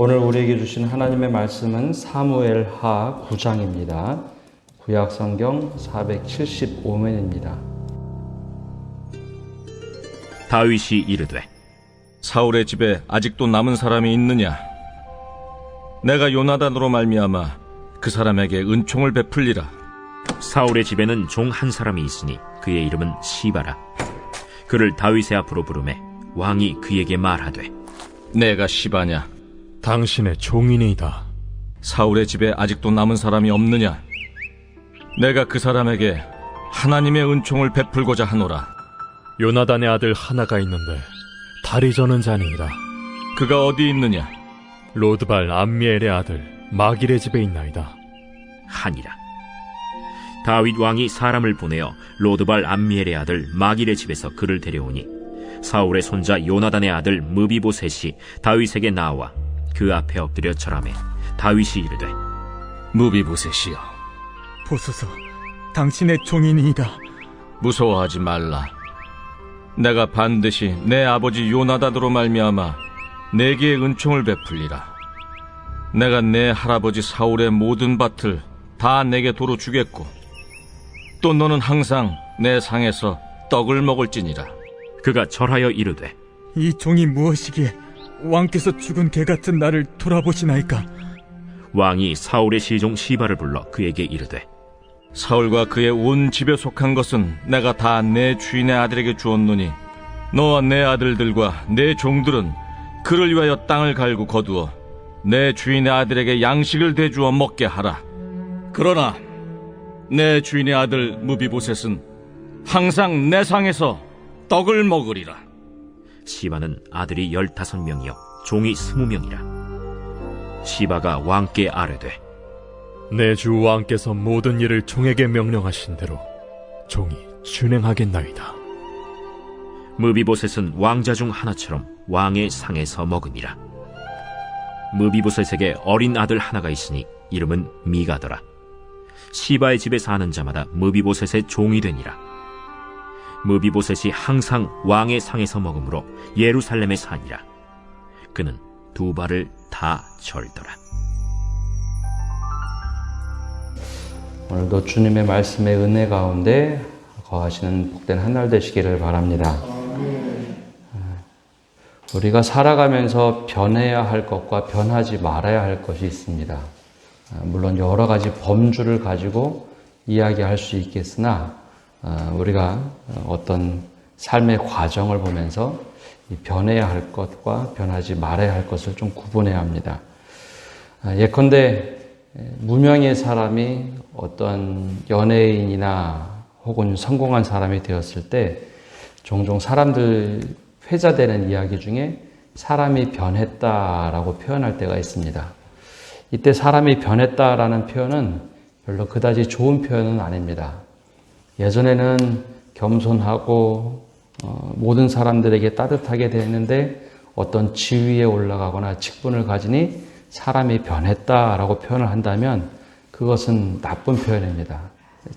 오늘 우리에게 주신 하나님의 말씀은 사무엘하 9장입니다. 구약성경 475면입니다. 다윗이 이르되 사울의 집에 아직도 남은 사람이 있느냐? 내가 요나단으로 말미암아 그 사람에게 은총을 베풀리라. 사울의 집에는 종 한 사람이 있으니 그의 이름은 시바라. 그를 다윗의 앞으로 부르매 왕이 그에게 말하되 내가 시바냐? 당신의 종이니이다. 사울의 집에 아직도 남은 사람이 없느냐? 내가 그 사람에게 하나님의 은총을 베풀고자 하노라. 요나단의 아들 하나가 있는데 다리 저는 자니이다. 그가 어디 있느냐? 로드발 암미엘의 아들 마길의 집에 있나이다. 하니라. 다윗 왕이 사람을 보내어 로드발 암미엘의 아들 마길의 집에서 그를 데려오니 사울의 손자 요나단의 아들 무비보셋이 다윗에게 나와 그 앞에 엎드려 절하매 다윗이 이르되 무비보셋이여, 보소서, 당신의 종이니이다. 무서워하지 말라. 내가 반드시 내 아버지 요나단으로 말미암아 내게 은총을 베풀리라. 내가 내 할아버지 사울의 모든 밭을 다 내게 도로 주겠고 또 너는 항상 내 상에서 떡을 먹을지니라. 그가 절하여 이르되 이 종이 무엇이기에 왕께서 죽은 개 같은 나를 돌아보시나이까? 왕이 사울의 시종 시바를 불러 그에게 이르되 사울과 그의 온 집에 속한 것은 내가 다 내 주인의 아들에게 주었노니 너와 내 아들들과 내 종들은 그를 위하여 땅을 갈고 거두어 내 주인의 아들에게 양식을 대주어 먹게 하라. 그러나 내 주인의 아들 무비보셋은 항상 내 상에서 떡을 먹으리라. 시바는 아들이 15명이요 종이 20명이라. 시바가 왕께 아뢰되 내 주 왕께서 모든 일을 종에게 명령하신 대로 종이 준행하겠나이다. 무비보셋은 왕자 중 하나처럼 왕의 상에서 먹으니라. 무비보셋에게 어린 아들 하나가 있으니 이름은 미가더라. 시바의 집에 사는 자마다 무비보셋의 종이 되니라. 무비보셋이 항상 왕의 상에서 먹으므로 예루살렘에 사니라. 그는 두 발을 다 절더라. 오늘도 주님의 말씀의 은혜 가운데 거하시는 복된 한 날 되시기를 바랍니다. 우리가 살아가면서 변해야 할 것과 변하지 말아야 할 것이 있습니다. 물론 여러 가지 범주를 가지고 이야기할 수 있겠으나 우리가 어떤 삶의 과정을 보면서 변해야 할 것과 변하지 말아야 할 것을 좀 구분해야 합니다. 예컨대 무명의 사람이 어떤 연예인이나 혹은 성공한 사람이 되었을 때 종종 사람들 회자되는 이야기 중에 사람이 변했다라고 표현할 때가 있습니다. 이때 사람이 변했다라는 표현은 별로 그다지 좋은 표현은 아닙니다. 예전에는 겸손하고 모든 사람들에게 따뜻하게 됐는데 어떤 지위에 올라가거나 직분을 가지니 사람이 변했다라고 표현을 한다면 그것은 나쁜 표현입니다.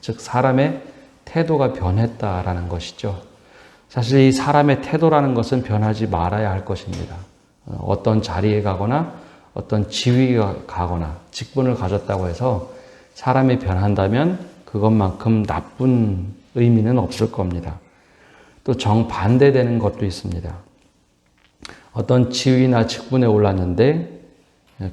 즉 사람의 태도가 변했다라는 것이죠. 사실 이 사람의 태도라는 것은 변하지 말아야 할 것입니다. 어떤 자리에 가거나 어떤 지위에 가거나 직분을 가졌다고 해서 사람이 변한다면 그것만큼 나쁜 의미는 없을 겁니다. 또 정반대되는 것도 있습니다. 어떤 지위나 직분에 올랐는데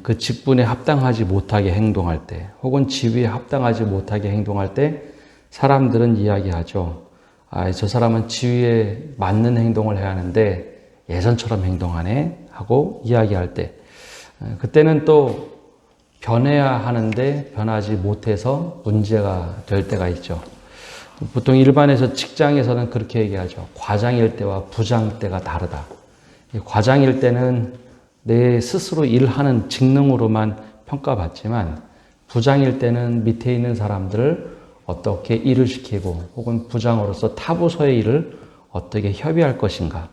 그 직분에 합당하지 못하게 행동할 때 혹은 지위에 합당하지 못하게 행동할 때 사람들은 이야기하죠. 저 사람은 지위에 맞는 행동을 해야 하는데 예전처럼 행동하네 하고 이야기할 때 그때는 또 변해야 하는데 변하지 못해서 문제가 될 때가 있죠. 보통 일반에서 직장에서는 그렇게 얘기하죠. 과장일 때와 부장 때가 다르다. 과장일 때는 내 스스로 일하는 직능으로만 평가받지만 부장일 때는 밑에 있는 사람들을 어떻게 일을 시키고 혹은 부장으로서 타부서의 일을 어떻게 협의할 것인가.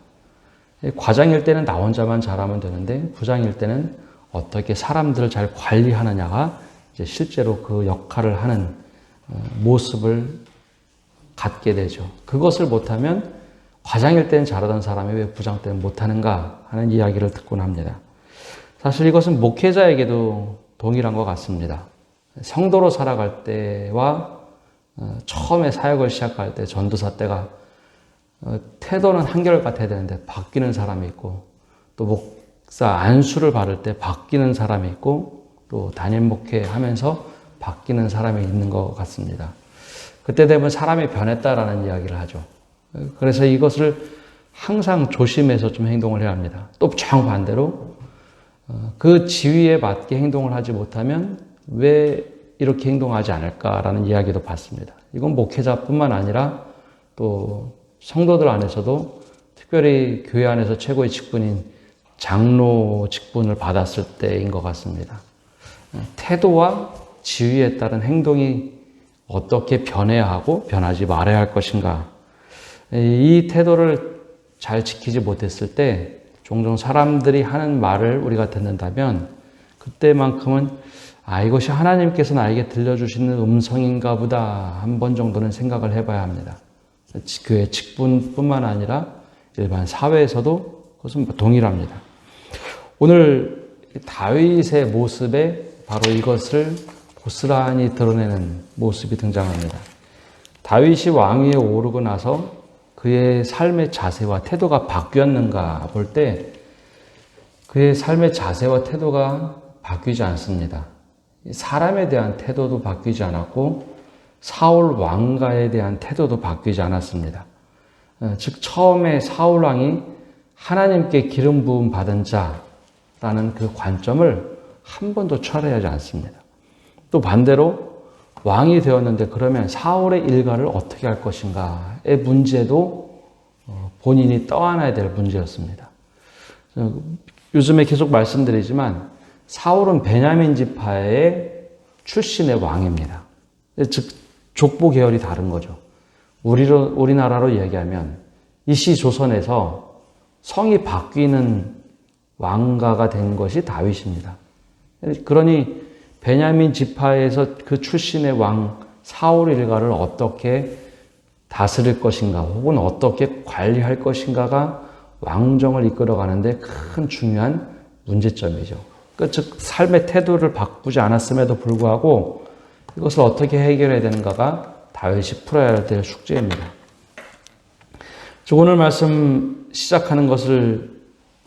과장일 때는 나 혼자만 잘하면 되는데 부장일 때는 어떻게 사람들을 잘 관리하느냐가 이제 실제로 그 역할을 하는 모습을 갖게 되죠. 그것을 못하면 과장일 때는 잘하던 사람이 왜 부장 때는 못하는가 하는 이야기를 듣곤 합니다. 사실 이것은 목회자에게도 동일한 것 같습니다. 성도로 살아갈 때와 처음에 사역을 시작할 때, 전도사 때가 태도는 한결같아야 되는데 바뀌는 사람이 있고, 또 목사 안수를 받을 때 바뀌는 사람이 있고, 또 단임 목회하면서 바뀌는 사람이 있는 것 같습니다. 그때 되면 사람이 변했다라는 이야기를 하죠. 그래서 이것을 항상 조심해서 좀 행동을 해야 합니다. 또 정반대로 그 지위에 맞게 행동을 하지 못하면 왜 이렇게 행동하지 않을까라는 이야기도 받습니다. 이건 목회자뿐만 아니라 또 성도들 안에서도 특별히 교회 안에서 최고의 직분인 장로 직분을 받았을 때인 것 같습니다. 태도와 지위에 따른 행동이 어떻게 변해야 하고 변하지 말아야 할 것인가. 이 태도를 잘 지키지 못했을 때 종종 사람들이 하는 말을 우리가 듣는다면 그때만큼은 이것이 하나님께서 나에게 들려주시는 음성인가 보다 한 번 정도는 생각을 해봐야 합니다. 교회 직분뿐만 아니라 일반 사회에서도 그것은 동일합니다. 오늘 다윗의 모습에 바로 이것을 고스란히 드러내는 모습이 등장합니다. 다윗이 왕위에 오르고 나서 그의 삶의 자세와 태도가 바뀌었는가 볼 때 그의 삶의 자세와 태도가 바뀌지 않습니다. 사람에 대한 태도도 바뀌지 않았고 사울 왕가에 대한 태도도 바뀌지 않았습니다. 즉 처음에 사울 왕이 하나님께 기름 부음 받은 자라는 그 관점을 한 번도 철회하지 않습니다. 또 반대로 왕이 되었는데 그러면 사울의 일가를 어떻게 할 것인가의 문제도 본인이 떠안아야 될 문제였습니다. 요즘에 계속 말씀드리지만 사울은 베냐민 지파의 출신의 왕입니다. 즉 족보 계열이 다른 거죠. 우리나라로 얘기하면 이시 조선에서 성이 바뀌는 왕가가 된 것이 다윗입니다. 그러니 베냐민 지파에서 그 출신의 왕 사울 일가를 어떻게 다스릴 것인가 혹은 어떻게 관리할 것인가가 왕정을 이끌어가는데 큰 중요한 문제점이죠. 즉 삶의 태도를 바꾸지 않았음에도 불구하고 이것을 어떻게 해결해야 되는가가 다윗이 풀어야 될 숙제입니다. 오늘 말씀 시작하는 것을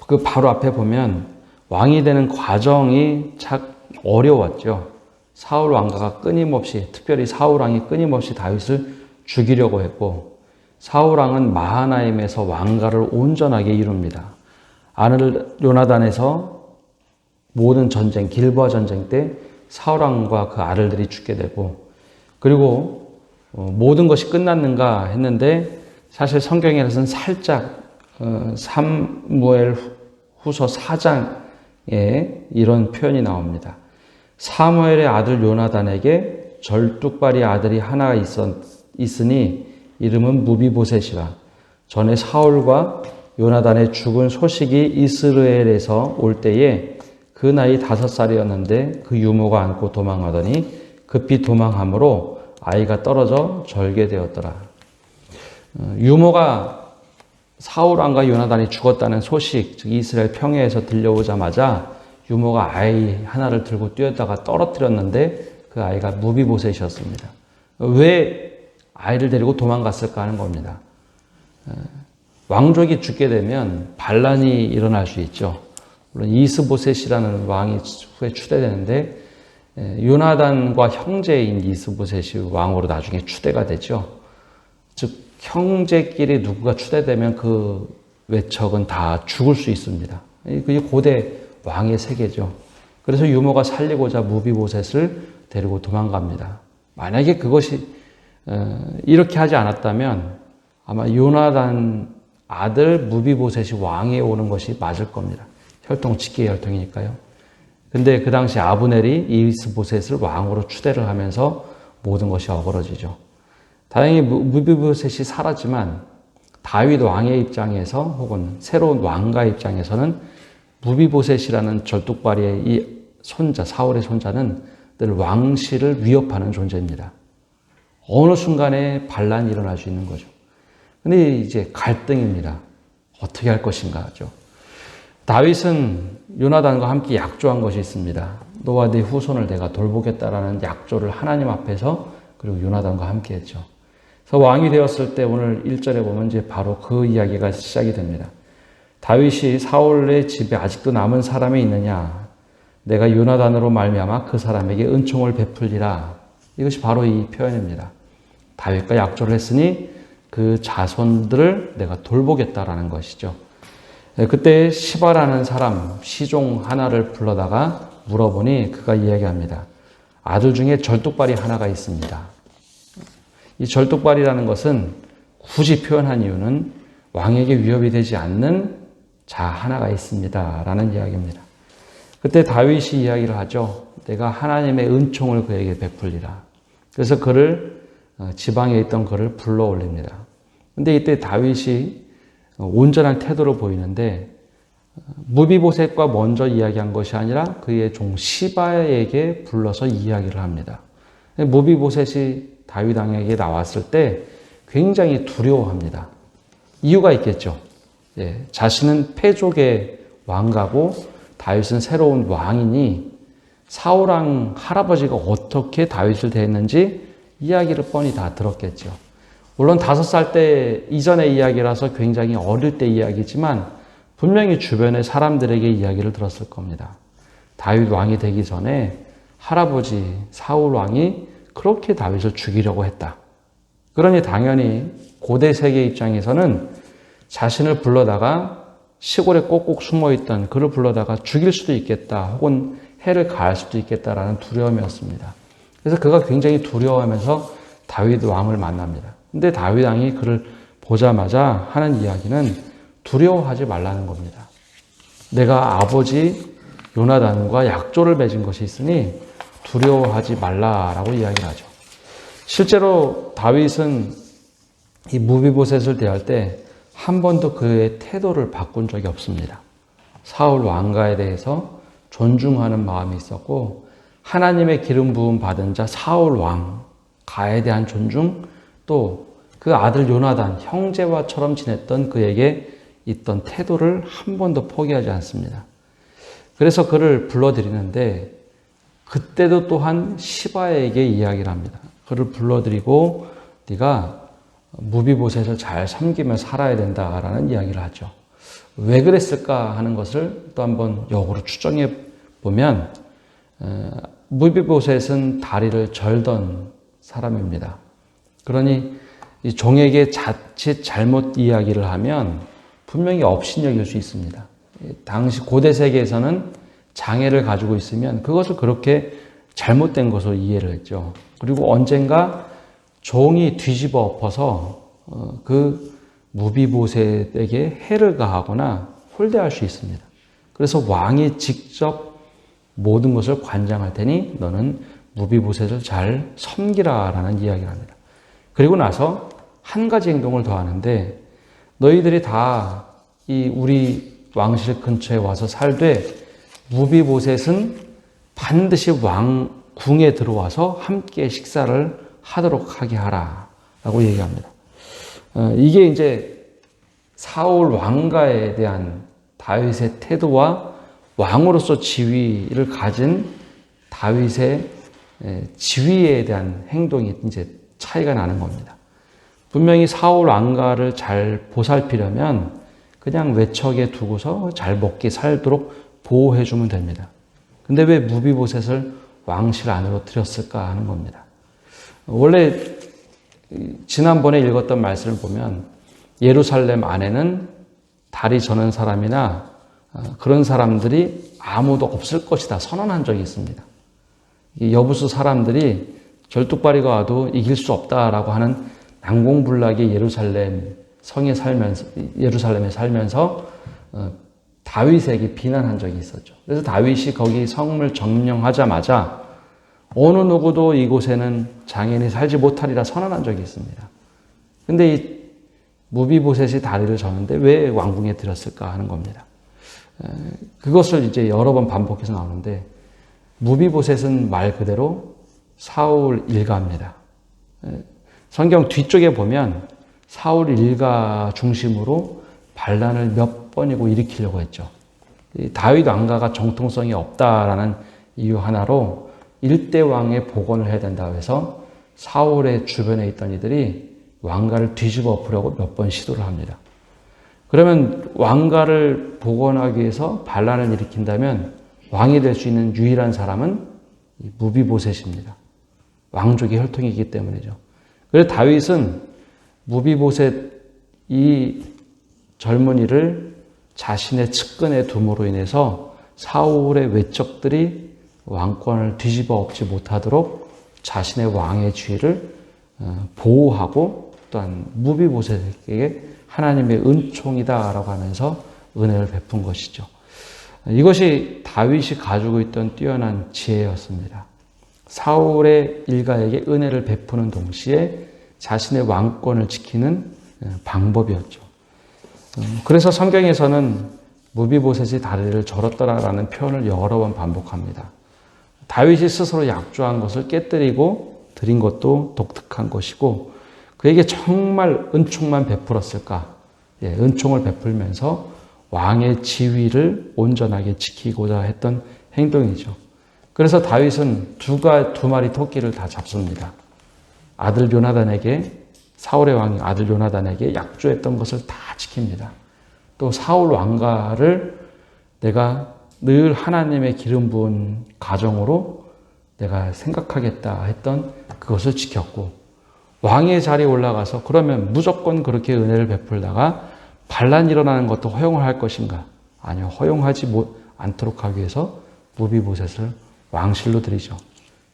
그 바로 앞에 보면 왕이 되는 과정이 참 어려웠죠. 사울 왕가가 끊임없이, 특별히 사울 왕이 끊임없이 다윗을 죽이려고 했고 사울 왕은 마하나임에서 왕가를 온전하게 이룹니다. 아들 요나단에서 모든 전쟁, 길보아 전쟁 때 사울 왕과 그 아들들이 죽게 되고 그리고 모든 것이 끝났는가 했는데 사실 성경에서는 살짝 사무엘 후서 4장에 이런 표현이 나옵니다. 사무엘의 아들 요나단에게 절뚝발이 아들이 하나 있으니 이름은 무비보셋이라. 전에 사울과 요나단의 죽은 소식이 이스라엘에서 올 때에 그 나이 5살이었는데 그 유모가 안고 도망하더니 급히 도망함으로 아이가 떨어져 절게 되었더라. 유모가 사울 왕과 요나단이 죽었다는 소식, 즉 이스라엘 평야에서 들려오자마자 유모가 아이 하나를 들고 뛰었다가 떨어뜨렸는데 그 아이가 무비보셋이었습니다. 왜 아이를 데리고 도망갔을까 하는 겁니다. 왕족이 죽게 되면 반란이 일어날 수 있죠. 물론 이스보셋이라는 왕이 후에 추대되는데 요나단과 형제인 이스보셋이 왕으로 나중에 추대가 되죠. 즉 형제끼리 누구가 추대되면 그 외척은 다 죽을 수 있습니다. 그게 고대 왕의 세계죠. 그래서 유모가 살리고자 무비보셋을 데리고 도망갑니다. 만약에 그것이 이렇게 하지 않았다면 아마 요나단 아들 무비보셋이 왕에 오는 것이 맞을 겁니다. 혈통 직계 혈통이니까요. 근데 그 당시 아브넬이 이스보셋을 왕으로 추대를 하면서 모든 것이 어그러지죠. 다행히 무비보셋이 살았지만 다윗 왕의 입장에서 혹은 새로운 왕가의 입장에서는 무비보셋이라는 절뚝발이의 이 손자, 사울의 손자는 늘 왕실을 위협하는 존재입니다. 어느 순간에 반란이 일어날 수 있는 거죠. 근데 이제 갈등입니다. 어떻게 할 것인가죠. 다윗은 요나단과 함께 약조한 것이 있습니다. 너와 네 후손을 내가 돌보겠다라는 약조를 하나님 앞에서 그리고 요나단과 함께 했죠. 그래서 왕이 되었을 때 오늘 1절에 보면 이제 바로 그 이야기가 시작이 됩니다. 다윗이 사울의 집에 아직도 남은 사람이 있느냐? 내가 요나단으로 말미암아 그 사람에게 은총을 베풀리라. 이것이 바로 이 표현입니다. 다윗과 약조를 했으니 그 자손들을 내가 돌보겠다라는 것이죠. 그때 시바라는 사람, 시종 하나를 불러다가 물어보니 그가 이야기합니다. 아들 중에 절뚝발이 하나가 있습니다. 이 절뚝발이라는 것은 굳이 표현한 이유는 왕에게 위협이 되지 않는 자 하나가 있습니다. 라는 이야기입니다. 그때 다윗이 이야기를 하죠. 내가 하나님의 은총을 그에게 베풀리라. 그래서 그를 지방에 있던 그를 불러 올립니다. 근데 이때 다윗이 온전한 태도를 보이는데 무비보셋과 먼저 이야기한 것이 아니라 그의 종 시바에게 불러서 이야기를 합니다. 무비보셋이 다윗 왕에게 나왔을 때 굉장히 두려워합니다. 이유가 있겠죠. 예, 자신은 패족의 왕가고 다윗은 새로운 왕이니 사울왕 할아버지가 어떻게 다윗을 대했는지 이야기를 뻔히 다 들었겠죠. 물론 5살 때 이전의 이야기라서 굉장히 어릴 때 이야기지만 분명히 주변의 사람들에게 이야기를 들었을 겁니다. 다윗 왕이 되기 전에 할아버지 사울 왕이 그렇게 다윗을 죽이려고 했다. 그러니 당연히 고대 세계 입장에서는 자신을 불러다가 시골에 꼭꼭 숨어있던 그를 불러다가 죽일 수도 있겠다 혹은 해를 가할 수도 있겠다라는 두려움이었습니다. 그래서 그가 굉장히 두려워하면서 다윗 왕을 만납니다. 근데 다윗 왕이 그를 보자마자 하는 이야기는 두려워하지 말라는 겁니다. 내가 아버지 요나단과 약조를 맺은 것이 있으니 두려워하지 말라라고 이야기를 하죠. 실제로 다윗은 이 무비보셋을 대할 때 한 번도 그의 태도를 바꾼 적이 없습니다. 사울 왕가에 대해서 존중하는 마음이 있었고 하나님의 기름 부음 받은 자 사울 왕가에 대한 존중 또 그 아들 요나단 형제와처럼 지냈던 그에게 있던 태도를 한 번도 포기하지 않습니다. 그래서 그를 불러들이는데 그때도 또한 시바에게 이야기를 합니다. 그를 불러들이고 네가 무비보셋을 잘 섬기며 살아야 된다라는 이야기를 하죠. 왜 그랬을까 하는 것을 또 한번 역으로 추정해 보면 무비보셋은 다리를 절던 사람입니다. 그러니 이 종에게 자칫 잘못 이야기를 하면 분명히 업신여길 수 있습니다. 당시 고대 세계에서는 장애를 가지고 있으면 그것을 그렇게 잘못된 것으로 이해를 했죠. 그리고 언젠가 종이 뒤집어 엎어서 그 무비보셋에게 해를 가하거나 홀대할 수 있습니다. 그래서 왕이 직접 모든 것을 관장할 테니 너는 무비보셋을 잘 섬기라라는 이야기를 합니다. 그리고 나서 한 가지 행동을 더 하는데 너희들이 다 이 우리 왕실 근처에 와서 살되 무비보셋은 반드시 왕궁에 들어와서 함께 식사를 하도록 하게 하라 라고 얘기합니다. 이게 이제 사울 왕가에 대한 다윗의 태도와 왕으로서 지위를 가진 다윗의 지위에 대한 행동이 이제 차이가 나는 겁니다. 분명히 사울 왕가를 잘 보살피려면 그냥 외척에 두고서 잘 먹게 살도록 보호해주면 됩니다. 근데 왜 무비보셋을 왕실 안으로 들였을까 하는 겁니다. 원래 지난번에 읽었던 말씀을 보면 예루살렘 안에는 다리 저는 사람이나 그런 사람들이 아무도 없을 것이다 선언한 적이 있습니다. 여부수 사람들이 절뚝발이가 와도 이길 수 없다라고 하는 난공불락의 예루살렘에 살면서 다윗에게 비난한 적이 있었죠. 그래서 다윗이 거기 성을 점령하자마자 어느 누구도 이곳에는 장인이 살지 못하리라 선언한 적이 있습니다. 근데 이 무비보셋이 다리를 저는데 왜 왕궁에 들였을까 하는 겁니다. 그것을 이제 여러 번 반복해서 나오는데 무비보셋은 말 그대로 사울 일가입니다. 성경 뒤쪽에 보면 사울 일가 중심으로 반란을 몇 번이고 일으키려고 했죠. 이 다윗 왕가가 정통성이 없다라는 이유 하나로 일대 왕의 복원을 해야 된다고 해서 사울의 주변에 있던 이들이 왕가를 뒤집어 엎으려고 몇 번 시도를 합니다. 그러면 왕가를 복원하기 위해서 반란을 일으킨다면 왕이 될 수 있는 유일한 사람은 무비보셋입니다. 왕족의 혈통이기 때문이죠. 그래서 다윗은 무비보셋 이 젊은이를 자신의 측근에 둠으로 인해서 사울의 외적들이 왕권을 뒤집어 엎지 못하도록 자신의 왕의 지위를 보호하고 또한 무비보셋에게 하나님의 은총이다라고 하면서 은혜를 베푼 것이죠. 이것이 다윗이 가지고 있던 뛰어난 지혜였습니다. 사울의 일가에게 은혜를 베푸는 동시에 자신의 왕권을 지키는 방법이었죠. 그래서 성경에서는 무비보셋이 다리를 절었더라라는 표현을 여러 번 반복합니다. 다윗이 스스로 약조한 것을 깨뜨리고 드린 것도 독특한 것이고 그에게 정말 은총만 베풀었을까? 은총을 베풀면서 왕의 지위를 온전하게 지키고자 했던 행동이죠. 그래서 다윗은 두 마리 토끼를 다 잡습니다. 아들 요나단에게 사울의 왕이 아들 요나단에게 약조했던 것을 다 지킵니다. 또 사울 왕가를 내가 늘 하나님의 기름 부은 가정으로 내가 생각하겠다 했던 그것을 지켰고 왕의 자리에 올라가서 그러면 무조건 그렇게 은혜를 베풀다가 반란이 일어나는 것도 허용을 할 것인가? 아니요. 허용하지 않도록 하기 위해서 무비보셋을 왕실로 들이죠.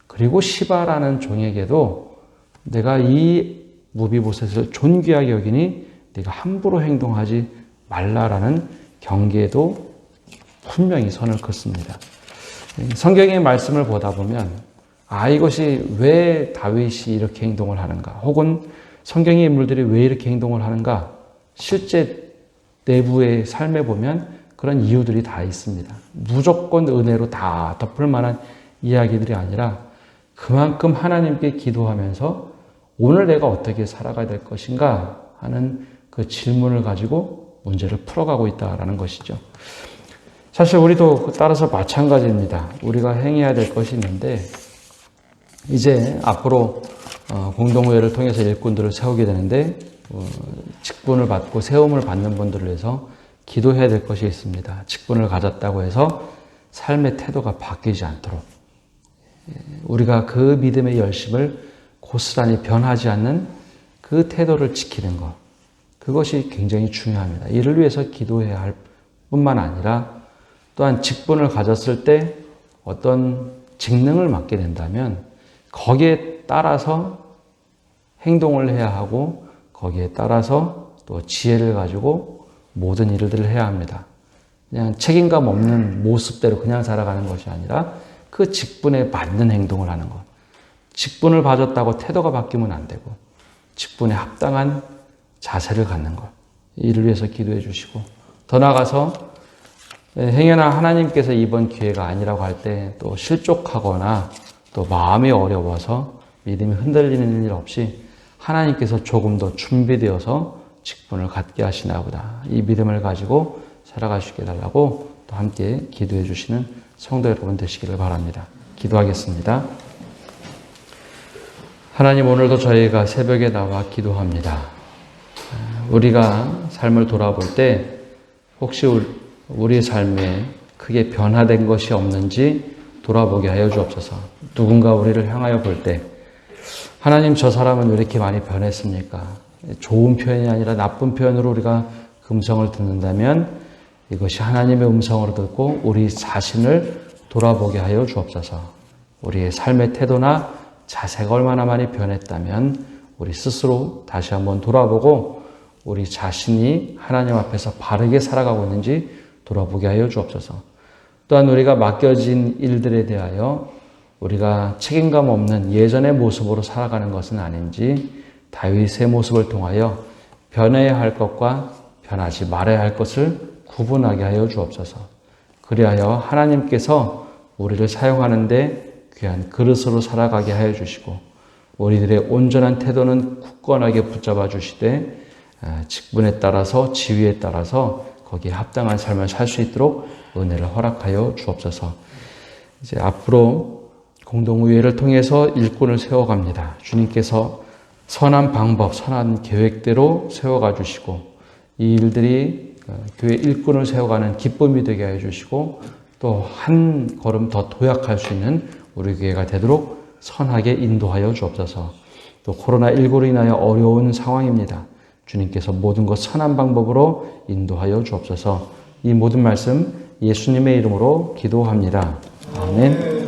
그리고 시바라는 종에게도 내가 이 무비보셋을 존귀하게 여기니 네가 함부로 행동하지 말라라는 경계도 분명히 선을 긋습니다. 성경의 말씀을 보다 보면 이것이 왜 다윗이 이렇게 행동을 하는가 혹은 성경의 인물들이 왜 이렇게 행동을 하는가 실제 내부의 삶에 보면 그런 이유들이 다 있습니다. 무조건 은혜로 다 덮을 만한 이야기들이 아니라 그만큼 하나님께 기도하면서 오늘 내가 어떻게 살아가야 될 것인가 하는 그 질문을 가지고 문제를 풀어가고 있다는 것이죠. 사실 우리도 따라서 마찬가지입니다. 우리가 행해야 될 것이 있는데 이제 앞으로 공동회를 통해서 일꾼들을 세우게 되는데 직분을 받고 세움을 받는 분들을 위해서 기도해야 될 것이 있습니다. 직분을 가졌다고 해서 삶의 태도가 바뀌지 않도록 우리가 그 믿음의 열심을 고스란히 변하지 않는 그 태도를 지키는 것 그것이 굉장히 중요합니다. 이를 위해서 기도해야 할 뿐만 아니라 또한 직분을 가졌을 때 어떤 직능을 맡게 된다면 거기에 따라서 행동을 해야 하고 거기에 따라서 또 지혜를 가지고 모든 일들을 해야 합니다. 그냥 책임감 없는 모습대로 그냥 살아가는 것이 아니라 그 직분에 맞는 행동을 하는 것. 직분을 가졌다고 태도가 바뀌면 안 되고 직분에 합당한 자세를 갖는 것. 이를 위해서 기도해 주시고 더 나아가서 행여나 하나님께서 이번 기회가 아니라고 할 때 또 실족하거나 또 마음이 어려워서 믿음이 흔들리는 일 없이 하나님께서 조금 더 준비되어서 직분을 갖게 하시나 보다. 이 믿음을 가지고 살아가시게 달라고 또 함께 기도해 주시는 성도 여러분 되시기를 바랍니다. 기도하겠습니다. 하나님 오늘도 저희가 새벽에 나와 기도합니다. 우리가 삶을 돌아볼 때 혹시 우리의 삶에 크게 변화된 것이 없는지 돌아보게 하여 주옵소서. 누군가 우리를 향하여 볼 때 하나님 저 사람은 왜 이렇게 많이 변했습니까? 좋은 표현이 아니라 나쁜 표현으로 우리가 그 음성을 듣는다면 이것이 하나님의 음성으로 듣고 우리 자신을 돌아보게 하여 주옵소서. 우리의 삶의 태도나 자세가 얼마나 많이 변했다면 우리 스스로 다시 한번 돌아보고 우리 자신이 하나님 앞에서 바르게 살아가고 있는지 돌아보게 하여 주옵소서. 또한 우리가 맡겨진 일들에 대하여 우리가 책임감 없는 예전의 모습으로 살아가는 것은 아닌지 다윗의 모습을 통하여 변해야 할 것과 변하지 말아야 할 것을 구분하게 하여 주옵소서. 그리하여 하나님께서 우리를 사용하는데 귀한 그릇으로 살아가게 하여 주시고 우리들의 온전한 태도는 굳건하게 붙잡아 주시되 직분에 따라서 지위에 따라서 거기에 합당한 삶을 살 수 있도록 은혜를 허락하여 주옵소서. 이제 앞으로 공동의회를 통해서 일꾼을 세워갑니다. 주님께서 선한 방법, 선한 계획대로 세워가 주시고 이 일들이 교회 일꾼을 세워가는 기쁨이 되게 해 주시고 또 한 걸음 더 도약할 수 있는 우리 교회가 되도록 선하게 인도하여 주옵소서. 또 코로나19로 인하여 어려운 상황입니다. 주님께서 모든 것 선한 방법으로 인도하여 주옵소서. 이 모든 말씀 예수님의 이름으로 기도합니다. 아멘.